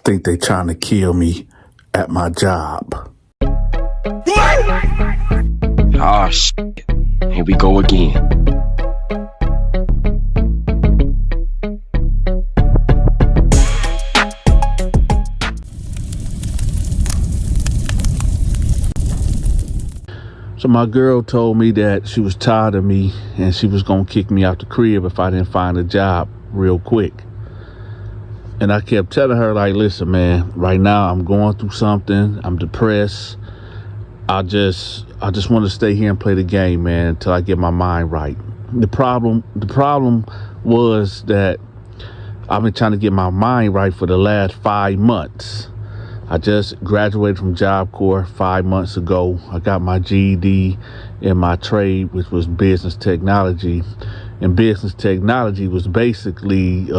think they trying to kill me at my job. Ah, shit. Here we go again. So my girl told me that she was tired of me and she was going to kick me out the crib if I didn't find a job real quick. And I kept telling her, like, listen, man, right now I'm going through something. I'm depressed. I just want to stay here and play the game, man, until I get my mind right. The problem was that I've been trying to get my mind right for the last 5 months. I just graduated from Job Corps 5 months ago. I got my GED in my trade, which was business technology. And business technology was basically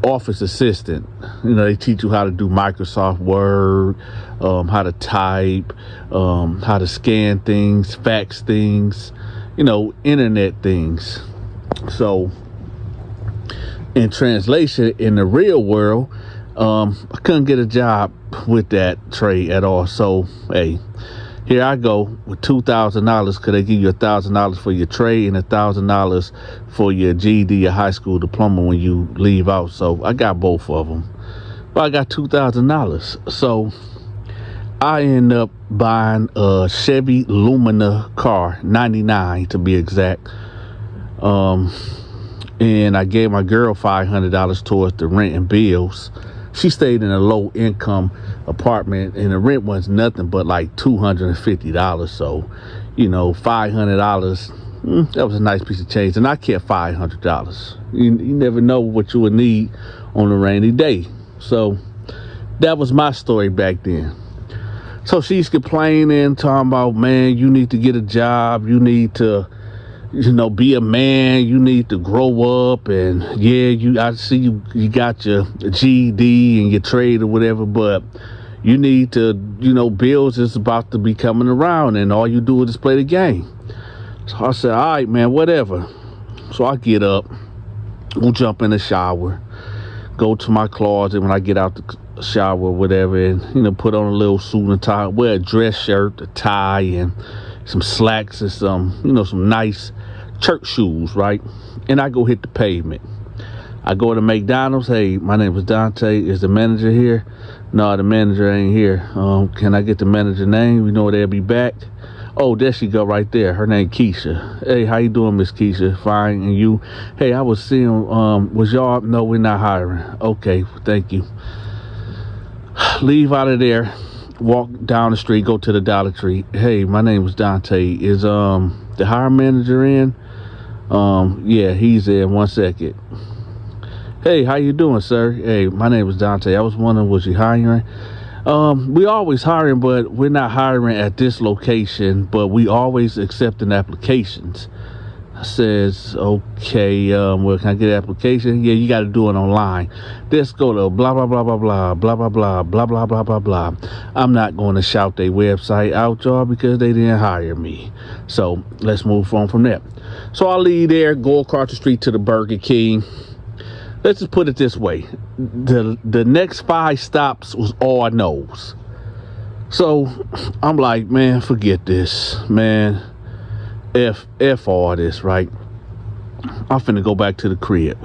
office assistant. You know, they teach you how to do Microsoft Word, how to type, how to scan things, fax things, you know, internet things. So in translation, in the real world, I couldn't get a job with that trade at all. So, hey, here I go with $2,000. Could they give you $1,000 for your trade and $1,000 for your GED, your high school diploma when you leave out? So I got both of them, but I got $2,000. So I end up buying a Chevy Lumina car, 99 to be exact. And I gave my girl $500 towards the rent and bills. She stayed in a low income apartment and the rent was nothing but like $250. So, you know, $500, that was a nice piece of change. And I kept $500. You never know what you would need on a rainy day. So that was my story back then. So she's complaining, talking about, man, you need to get a job. You need to, you know, be a man. You need to grow up. And yeah, I see you got your GED and your trade or whatever, but you need to, you know, bills is about to be coming around and all you do is just play the game. So I said, all right, man, whatever. So I get up, we'll jump in the shower, go to my closet when I get out the shower or whatever, and, you know, put on a little suit and tie, wear a dress shirt, a tie, and some slacks and some, you know, some nice church shoes, right? And I go hit the pavement. I go to McDonald's. Hey, my name is Donta. Is the manager here? No, the manager ain't here. Can I get the manager name? You know they'll be back. Oh, there she go right there. Her name Keisha. Hey, how you doing, Miss Keisha? Fine. And you? Hey, I was seeing, was y'all? No, we're not hiring. Okay, thank you. Leave out of there. Walk down the street, go to the Dollar Tree. Hey, my name is Donta. Is the hiring manager in? Yeah, he's in. 1 second. Hey, how you doing, sir? Hey, my name is Donta. I was wondering, was you hiring? We always hiring, but we're not hiring at this location, but we always accepting applications. I says, okay, well, can I get an application? Yeah, you got to do it online. Let's go to blah, blah, blah, blah, blah, blah, blah, blah, blah, blah, blah, blah, blah. I'm not going to shout their website out, y'all, because they didn't hire me. So let's move on from there. So I'll leave there, go across the street to the Burger King. Let's just put it this way. The next 5 stops was all no's. So I'm like, man, forget this, man. F all this, right? I'm finna go back to the crib.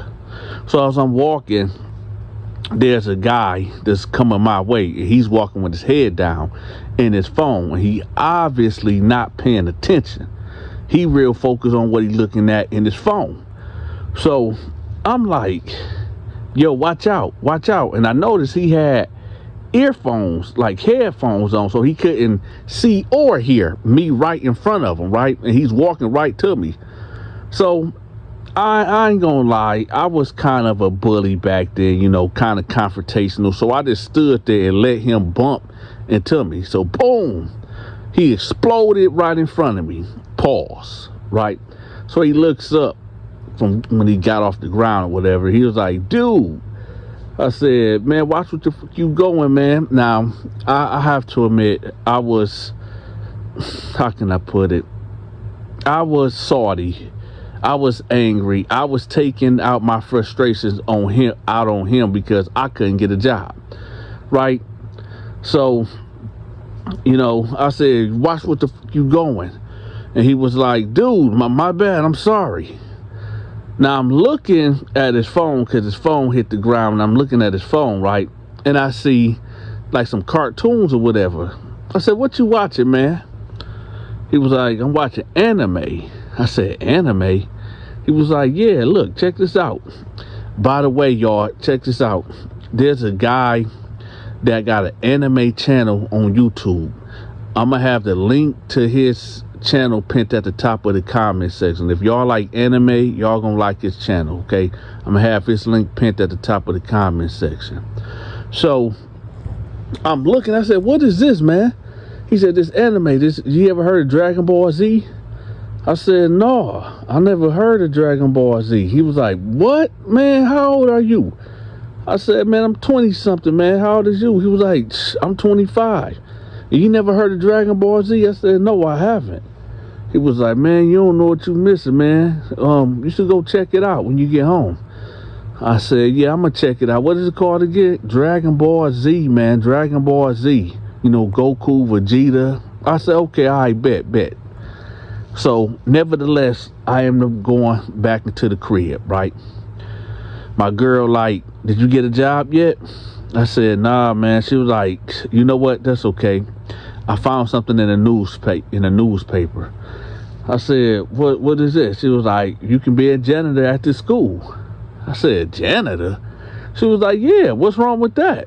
So as I'm walking, there's a guy that's coming my way. He's walking with his head down in his phone. He obviously not paying attention. He real focused on what he's looking at in his phone. So I'm like, yo, watch out. And I noticed he had earphones, like headphones on, so he couldn't see or hear me right in front of him, right? And he's walking right to me. So I ain't gonna lie, I was kind of a bully back then, you know, kind of confrontational. So I just stood there and let him bump into me. So boom, he exploded right in front of me. Pause, right? So he looks up from when he got off the ground or whatever. He was like, dude. I said, man, watch what the fuck you going, man. Now, I have to admit, I was, how can I put it? I was salty. I was angry. I was taking out my frustrations on him because I couldn't get a job, right? So, I said, watch what the f- you going. And he was like, dude, my bad, I'm sorry. Now I'm looking at his phone because his phone hit the ground, and I'm looking at his phone, right? And I see like some cartoons or whatever. I said, what you watching, man? He was like, I'm watching anime. I said, anime? He was like, yeah, look, check this out. By the way, y'all, check this out. There's a guy that got an anime channel on YouTube. I'm going to have the link to his channel pinned at the top of the comment section. If y'all like anime, y'all going to like his channel, okay? I'm going to have his link pinned at the top of the comment section. So I'm looking, I said, what is this, man? He said, this anime, you ever heard of Dragon Ball Z? I said, no, I never heard of Dragon Ball Z. He was like, what? Man, how old are you? I said, man, I'm 20-something, man. How old is you? He was like, I'm 25. You never heard of Dragon Ball Z? I said, no, I haven't. He was like, man, you don't know what you're missing, man. You should go check it out when you get home. I said, yeah, I'm going to check it out. What is it called again? Dragon Ball Z, man. Dragon Ball Z. Goku, Vegeta. I said, okay, all right, bet. So, nevertheless, I am going back into the crib, right? My girl, like, did you get a job yet? I said, nah, man. She was like, you know what? That's okay. I found something in a newspaper. I said, what is this? She was like, you can be a janitor at this school. I said, janitor? She was like, yeah, what's wrong with that?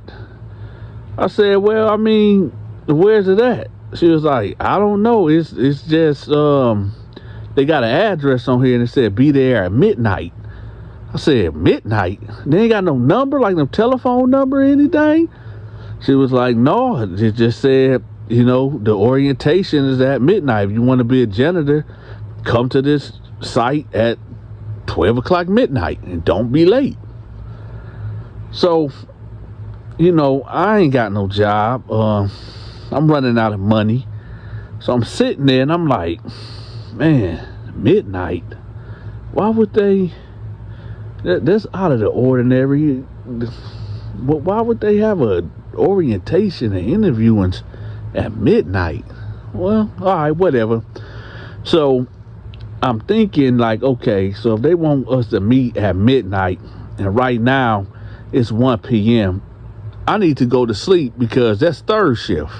I said, well, I mean, where's it at? She was like, I don't know. It's just, they got an address on here and it said, be there at midnight. I said, midnight? They ain't got no number, like no telephone number or anything? She was like, no, it just said, the orientation is at midnight. If you want to be a janitor, come to this site at 12 o'clock midnight and don't be late. So, I ain't got no job. I'm running out of money. So I'm sitting there and I'm like, man, midnight? Why would they? That's out of the ordinary. Why would they have a orientation and interviewings at midnight? Well, all right, whatever. So I'm thinking like, okay, so if they want us to meet at midnight and right now it's 1 p.m., I need to go to sleep because that's third shift.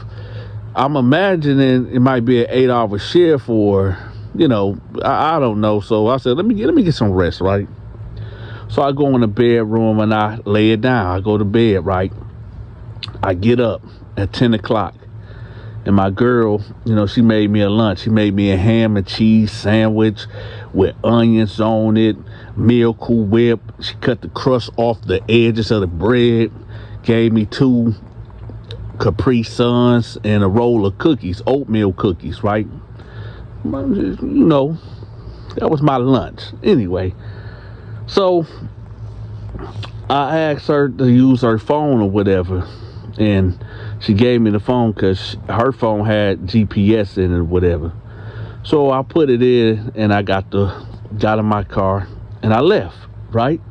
I'm imagining it might be an 8-hour shift or, I don't know. So I said, let me get some rest, right? So I go in the bedroom and I lay it down. I go to bed, right? I get up at 10 o'clock. And my girl, she made me a lunch. She made me a ham and cheese sandwich with onions on it, Miracle Whip. She cut the crust off the edges of the bread. Gave me 2 Capri Suns and a roll of cookies, oatmeal cookies, right? That was my lunch. Anyway, so I asked her to use her phone or whatever, and she gave me the phone because her phone had GPS in it or whatever. So I put it in and I got in my car and I left, right?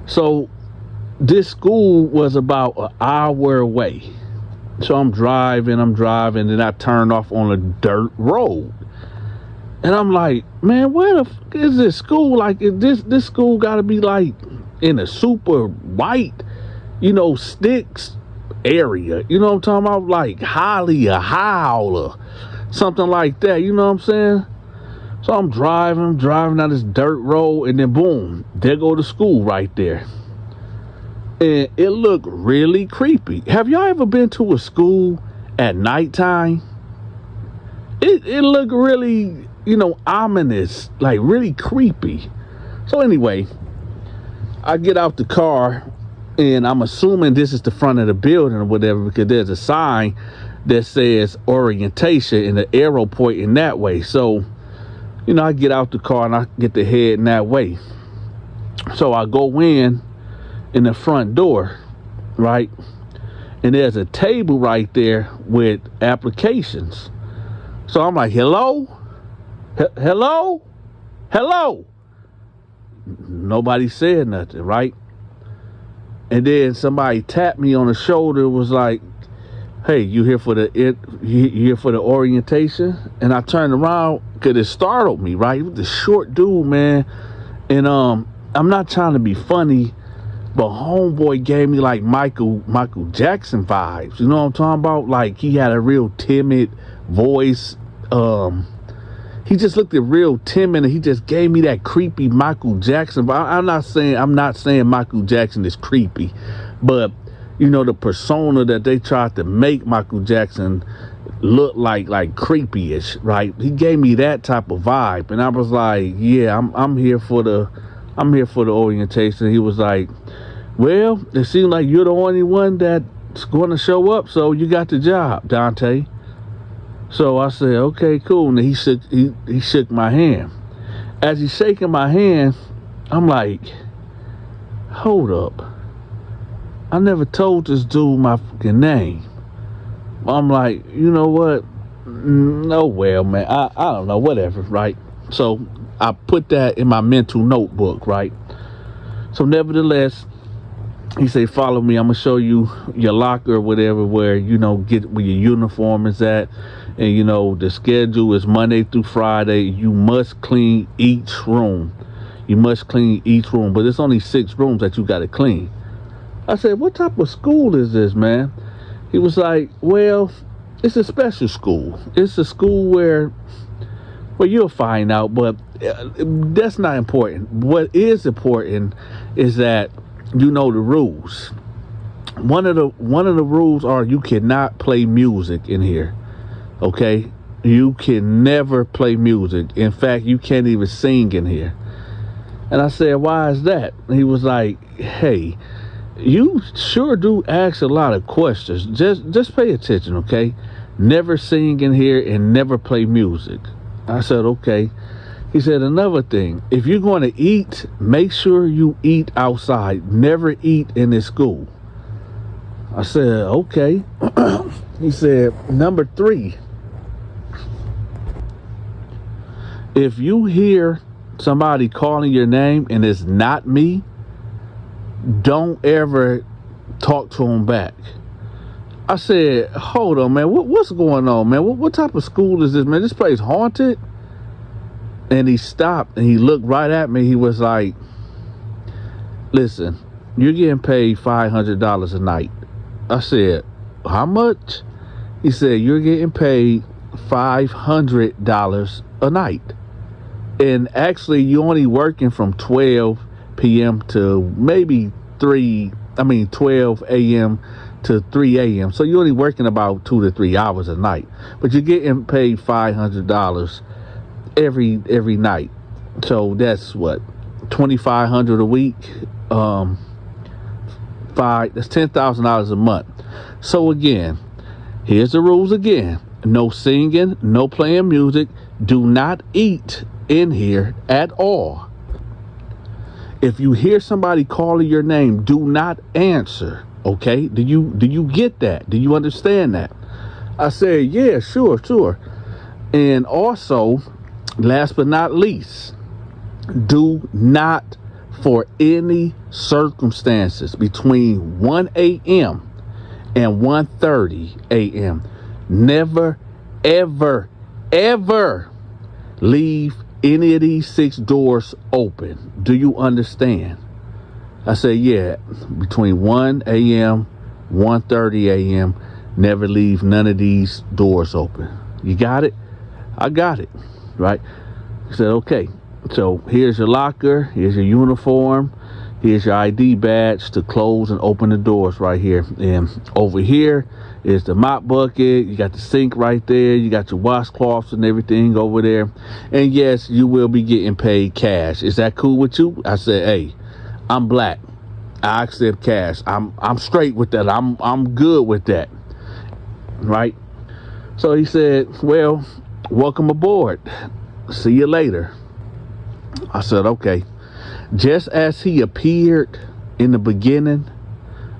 So this school was about an hour away. So I'm driving, and I turned off on a dirt road. And I'm like, man, where the fuck is this school? Like, this school got to be like in a super white, sticks area. You know what I'm talking about? Like Hialeah or something like that. You know what I'm saying? So I'm driving down this dirt road, and then boom, there go the school right there. And it looked really creepy. Have y'all ever been to a school at nighttime? It looked really, ominous, like really creepy. So anyway, I get out the car, and I'm assuming this is the front of the building or whatever, because there's a sign that says orientation and the arrow pointing that way. So, I get out the car and I get to head in that way. So I go in the front door, right? And there's a table right there with applications. So I'm like, hello? Hello? hello. Nobody said nothing, right? And then somebody tapped me on the shoulder, was like, hey, you here for the orientation? And I turned around because it startled me, right? He was this short dude, man. And I'm not trying to be funny, but homeboy gave me like Michael Jackson vibes. You know what I'm talking about? Like, he had a real timid voice. He just looked at real timid, and he just gave me that creepy Michael Jackson. But I'm not saying Michael Jackson is creepy, but you know, the persona that they tried to make Michael Jackson look like creepy-ish, right? He gave me that type of vibe, and I was like, yeah, I'm here for the orientation. He was like, well, it seems like you're the only one that's going to show up, so you got the job, Donta. So I said, okay, cool. And he shook my hand. As he's shaking my hand, I'm like, hold up. I never told this dude my fucking name. I'm like, you know what? No, well, man, I don't know, whatever, right? So I put that in my mental notebook, right? So nevertheless, he said, follow me. I'm going to show you your locker or whatever, where, you know, get where your uniform is at. And, you know, the schedule is Monday through Friday. You must clean each room. But it's only 6 rooms that you got to clean. I said, what type of school is this, man? He was like, well, it's a special school. It's a school where you'll find out, but that's not important. What is important is that you know the rules. One of the rules are you cannot play music in here. Okay? You can never play music. In fact, you can't even sing in here. And I said, why is that? And he was like, hey, you sure do ask a lot of questions. Just pay attention, okay? Never sing in here and never play music. I said, okay. He said, another thing, if you're going to eat, make sure you eat outside. Never eat in this school. I said, okay. He said, number 3, if you hear somebody calling your name and it's not me, don't ever talk to him back. I said, hold on, man. What's going on, man? What type of school is this, man? This place haunted? And he stopped and he looked right at me. He was like, listen, you're getting paid $500 a night. I said, how much? He said, you're getting paid $500 a night. And actually, you're only working from 12 p.m. to maybe 12 a.m. to 3 a.m. So you're only working about 2 to 3 hours a night. But you're getting paid $500 every night. So that's what, $2,500 a week. That's $10,000 a month. So again, here's the rules again. No singing, no playing music. Do not eat in here at all. If you hear somebody calling your name, do not answer. Okay? Do you get that? Do you understand that? I said, yeah, sure. And also, last but not least, do not, for any circumstances, between 1 a.m. and 1:30 a.m., never, ever leave any of these 6 doors open. Do you understand? I said, yeah, between 1 a.m., 1:30 a.m., never leave none of these doors open. You got it? I got it, right? I said, okay, so here's your locker, here's your uniform, here's your ID badge to close and open the doors right here. And over here is the mop bucket. You got the sink right there. You got your washcloths and everything over there. And yes, you will be getting paid cash. Is that cool with you? I said, hey, I'm black. I accept cash. I'm straight with that. I'm good with that. Right? So he said, well, welcome aboard. See you later. I said, okay. Just as he appeared in the beginning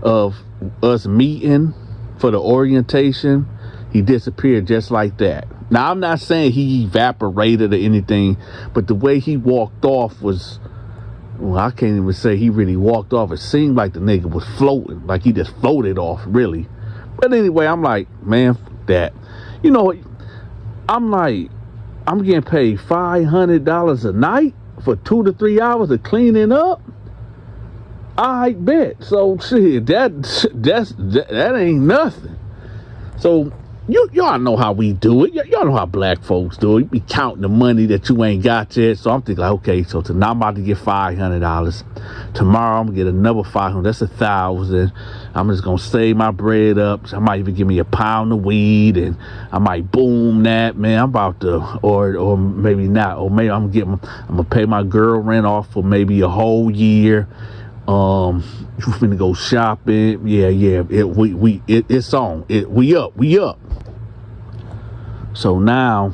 of us meeting for the orientation, he disappeared just like that. Now, I'm not saying he evaporated or anything, but the way he walked off was, well, I can't even say he really walked off. It seemed like the nigga was floating, like he just floated off, really. But anyway, I'm like, man, that. You know, I'm like, I'm getting paid $500 a night for 2 to 3 hours of cleaning up. I bet. So shit, that ain't nothing. So y'all know how we do it. Y'all know how black folks do it. You be counting the money that you ain't got yet. So I'm thinking, like, okay, so tonight I'm about to get $500. Tomorrow I'm gonna get another $500. That's $1,000. I'm just gonna save my bread up. So I might even give me a pound of weed, and I might boom that, man. I'm about to, or maybe not, or maybe I'm gonna pay my girl rent off for maybe a whole year. You finna go shopping. Yeah. It's on. We up. So now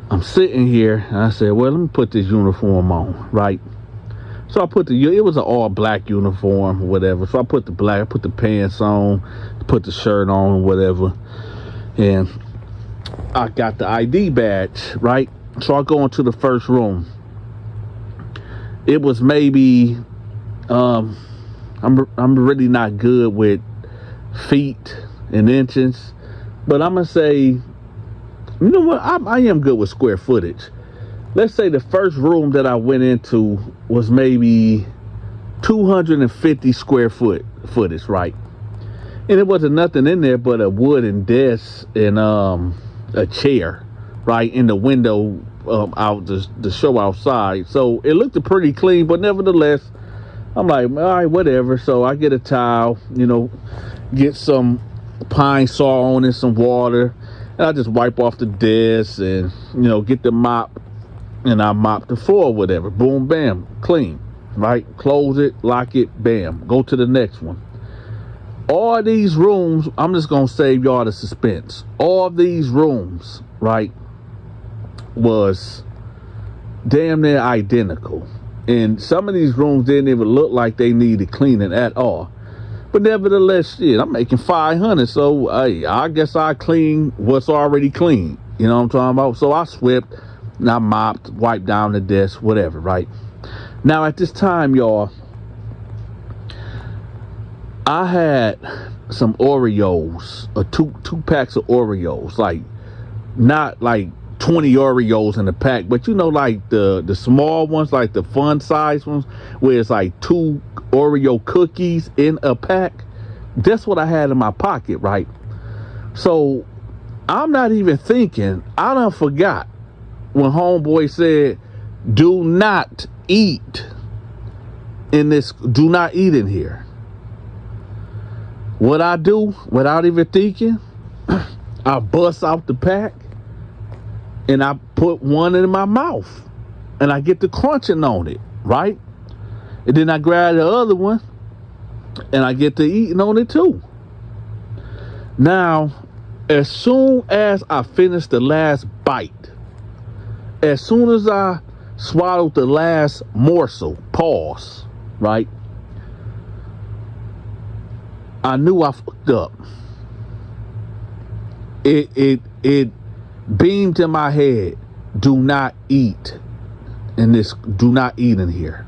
I'm sitting here and I said, well, let me put this uniform on, right? So I it was an all black uniform or whatever. So I put the pants on, put the shirt on, whatever. And I got the ID badge, right? So I go into the first room. It was maybe, I'm really not good with feet and inches, but I'm gonna say, you know what? I am good with square footage. Let's say the first room that I went into was maybe 250 square footage, right? And it wasn't nothing in there but a wooden desk and a chair, right, in the window out the show outside. So it looked pretty clean, but nevertheless, I'm like, all right, whatever. So I get a towel, get some pine saw on it, some water, and I just wipe off the desk and get the mop, and I mop the floor, whatever. Boom, bam, clean, right? Close it, lock it, bam, go to the next one. All these rooms, I'm just gonna save y'all the suspense. All these rooms, right, was damn near identical, and some of these rooms didn't even look like they needed cleaning at all. But nevertheless, shit, I'm making $500, so hey, I guess I clean what's already clean. You know what I'm talking about? So I swept, and I mopped, wiped down the desk, whatever. Right now, at this time, y'all, I had some Oreos, or two packs of Oreos, like not like 20 Oreos in a pack, but like the small ones, like the fun size ones, where it's like 2 Oreo cookies in a pack. That's what I had in my pocket, right? So I'm not even thinking. I done forgot when homeboy said, do not eat in this, do not eat in here. What I do, without even thinking, I bust out the pack and I put one in my mouth and I get the crunching on it, right? And then I grab the other one and I get to eating on it too. Now, as soon as I finish the last bite, as soon as I swallowed the last morsel, pause, right? I knew I fucked up. It beamed in my head. Do not eat in this. Do not eat in here.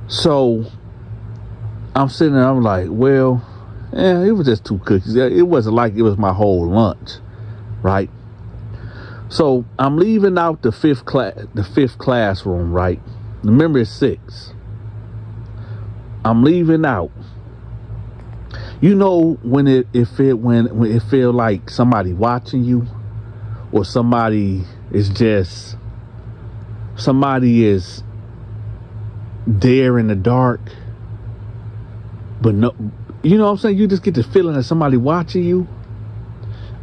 So I'm sitting there. I'm like, well, it was just 2 cookies. It wasn't like it was my whole lunch, right? So I'm leaving out the fifth classroom, right? Remember, it's 6. I'm leaving out. When it feel like somebody watching you, or somebody is there in the dark, but no, you know what I'm saying? You just get the feeling that somebody watching you.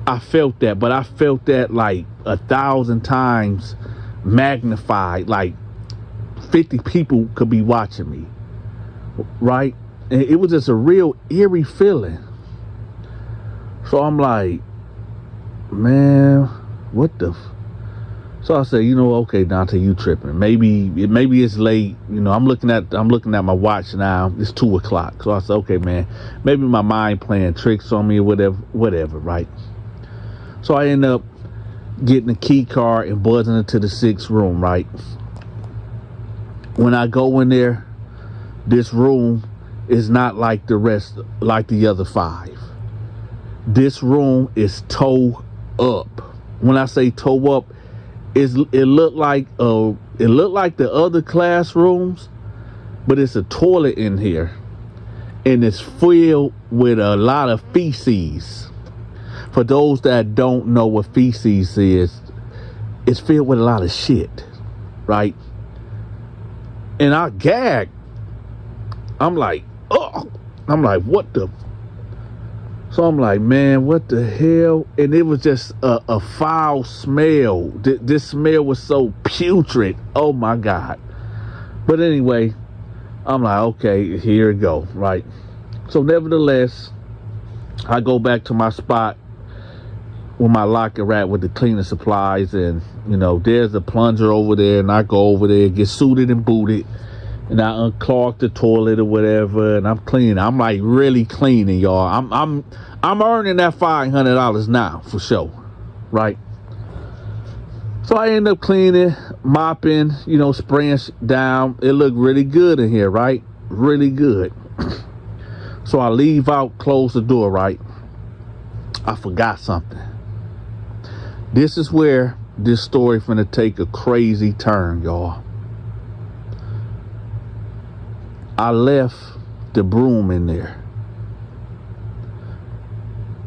I felt that, but I felt that like 1,000 times magnified. Like 50 people could be watching me, right? And it was just a real eerie feeling. So I'm like, man, what the So I said, okay, Dante, you tripping. Maybe it's late. I'm looking at my watch now. It's 2:00. So I said, okay, man, maybe my mind playing tricks on me or whatever, right? So I end up getting a key card and buzzing into the 6th room, right? When I go in there, this room is not like the other 5. This room is toe up. When I say toe up, it looked like the other classrooms, but it's a toilet in here, and it's filled with a lot of feces. For those that don't know what feces is, it's filled with a lot of shit, right? And I gagged. I'm like, oh, what the? So I'm like, man, what the hell? And it was just a foul smell. This smell was so putrid. Oh my God. But anyway, I'm like, okay, here it go, right? So nevertheless, I go back to my spot with my locker at with the cleaning supplies, and there's a plunger over there, and I go over there, get suited and booted, and I unclog the toilet or whatever, and I'm cleaning. I'm like really cleaning, y'all. I'm earning that $500 now for sure, right? So I end up cleaning, mopping, spraying down. It looked really good in here, right? Really good. So I leave out, close the door, right? I forgot something. This is where this story finna take a crazy turn, y'all. I left the broom in there.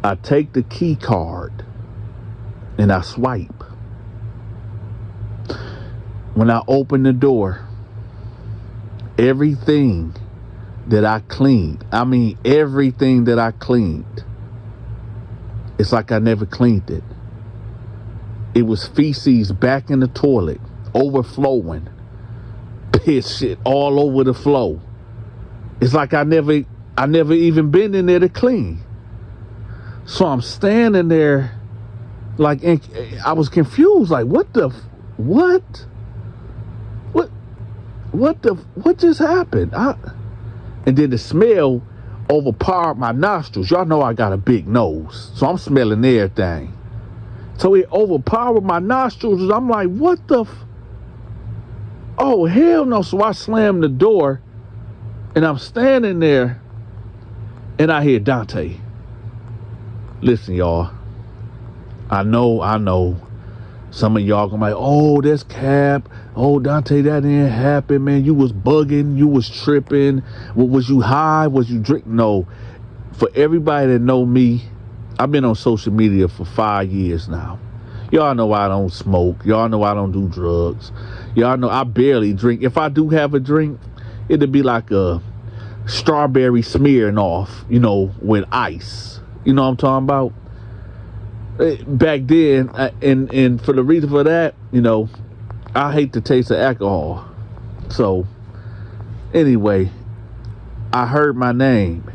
I take the key card and I swipe. When I open the door, everything that I cleaned, it's like I never cleaned it. It was feces back in the toilet, overflowing, piss shit all over the floor. It's like I never even been in there to clean. So I'm standing there, like, and I was confused, like, what just happened? And then the smell overpowered my nostrils. Y'all know I got a big nose, so I'm smelling everything. So it overpowered my nostrils, and I'm like, what the? Oh, hell no. So I slammed the door, and I'm standing there, and I hear Dante. Listen, y'all. I know. Some of y'all gonna be like, oh, that's cap. Oh, Dante, that didn't happen, man. You was bugging. You was tripping. Was you high? Was you drinking? No. For everybody that know me, I've been on social media for 5 years now. Y'all know I don't smoke. Y'all know I don't do drugs. Y'all know I barely drink. If I do have a drink, it'll be like a strawberry Smirnoff, with ice. You know what I'm talking about? Back then, and for the reason for that, I hate the taste of alcohol. So, anyway, I heard my name.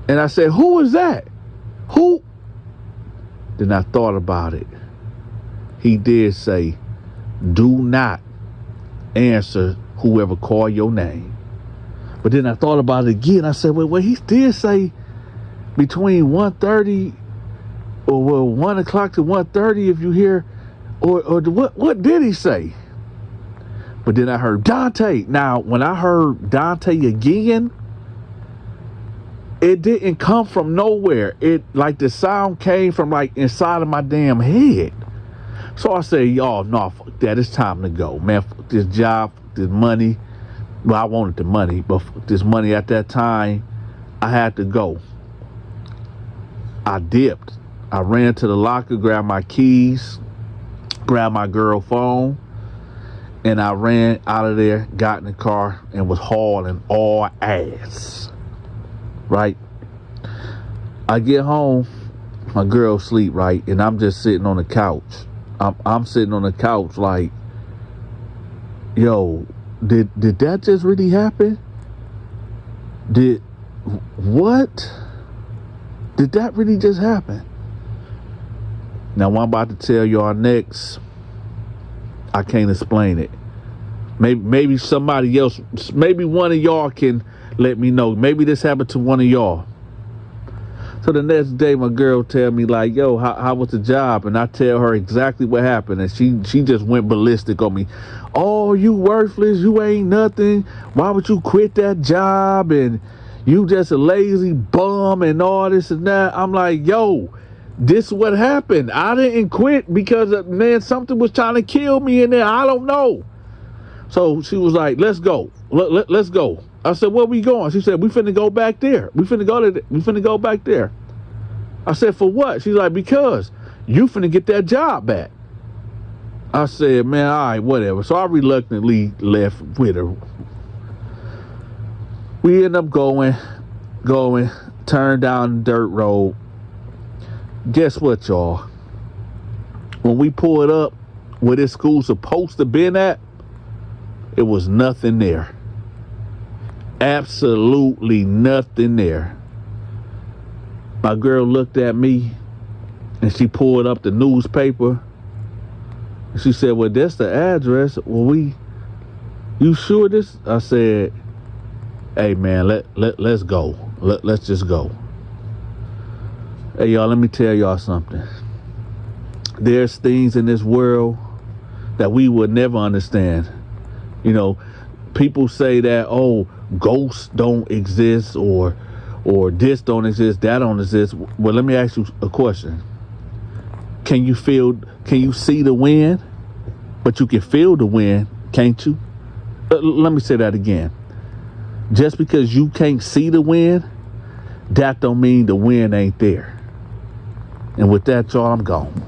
And I said, who is that? Who? Then I thought about it. He did say, do not answer whoever call your name. But then I thought about it again. I said, well, he did say between 1:30 or 1 o'clock to 1:30 if you hear, or what did he say? But then I heard Dante. Now, when I heard Dante again, it didn't come from nowhere. It like the sound came from like inside of my damn head. So I said, y'all, no, fuck that. It's time to go, man. Fuck this job, fuck this money. Well, I wanted the money, but fuck this money at that time, I had to go. I dipped. I ran to the locker, grabbed my keys, grabbed my girl phone, and I ran out of there, got in the car, and was hauling all ass. Right? I get home, my girl sleep, right? And I'm just sitting on the couch. I'm sitting on the couch like, yo, did that just really happen? What? Did that really just happen? Now, what I'm about to tell y'all next I can't explain it. Maybe somebody else, maybe one of y'all can let me know. Maybe this happened to one of y'all. So the next day, my girl tell me like, yo, how was the job? And I tell her exactly what happened. And she just went ballistic on me. Oh, you worthless. You ain't nothing. Why would you quit that job? And you just a lazy bum and all this and that. I'm like, yo, this is what happened. I didn't quit because, man, something was trying to kill me in there. I don't know. So she was like, let's go. Let's go. I said, where we going? She said, we finna go back there. We finna go back there. I said, for what? She's like, because you finna get that job back. I said, man, all right, whatever. So I reluctantly left with her. We end up going, turned down the dirt road. Guess what, y'all? When we pulled up where this school's supposed to been at, it was nothing there. Absolutely nothing there. My girl looked at me and she pulled up the newspaper. She said, well, that's the address. Well, you sure this? I said, hey, man, let's go. Let's just go. Hey, y'all, let me tell y'all something. There's things in this world that we would never understand. You know, people say that, oh, ghosts don't exist or this don't exist, that don't exist. Well, let me ask you a question. Can you see the wind? But you can feel the wind, can't you? Let me say that again. Just because you can't see the wind, that don't mean the wind ain't there. And with that, y'all, I'm gone.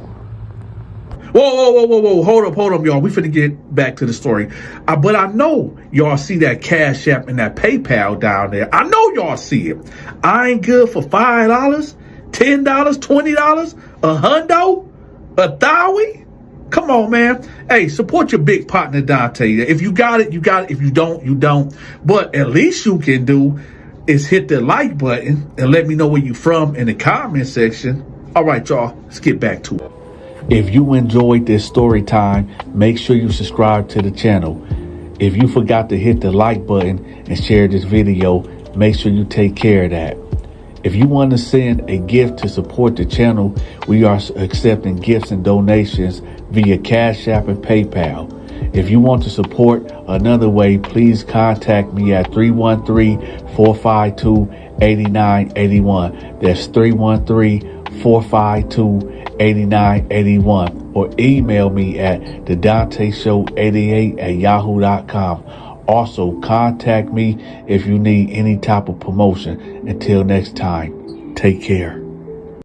Whoa. Hold up, y'all. We finna get back to the story. But I know y'all see that Cash App and that PayPal down there. I know y'all see it. I ain't good for $5, $10, $20, $100, $1,000. Come on, man. Hey, support your big partner, Donta. If you got it, you got it. If you don't, you don't. But at least you can do is hit the like button and let me know where you from in the comment section. All right, y'all. Let's get back to it. If you enjoyed this story time, make sure you subscribe to the channel. If you forgot to hit the like button and share this video, make sure you take care of that. If you want to send a gift to support the channel, we are accepting gifts and donations via Cash App and PayPal. If you want to support another way, please contact me at 313-452-8981. That's 313-452-8981. Or email me at thedanteshow88@yahoo.com. Also, contact me if you need any type of promotion. Until next time, take care.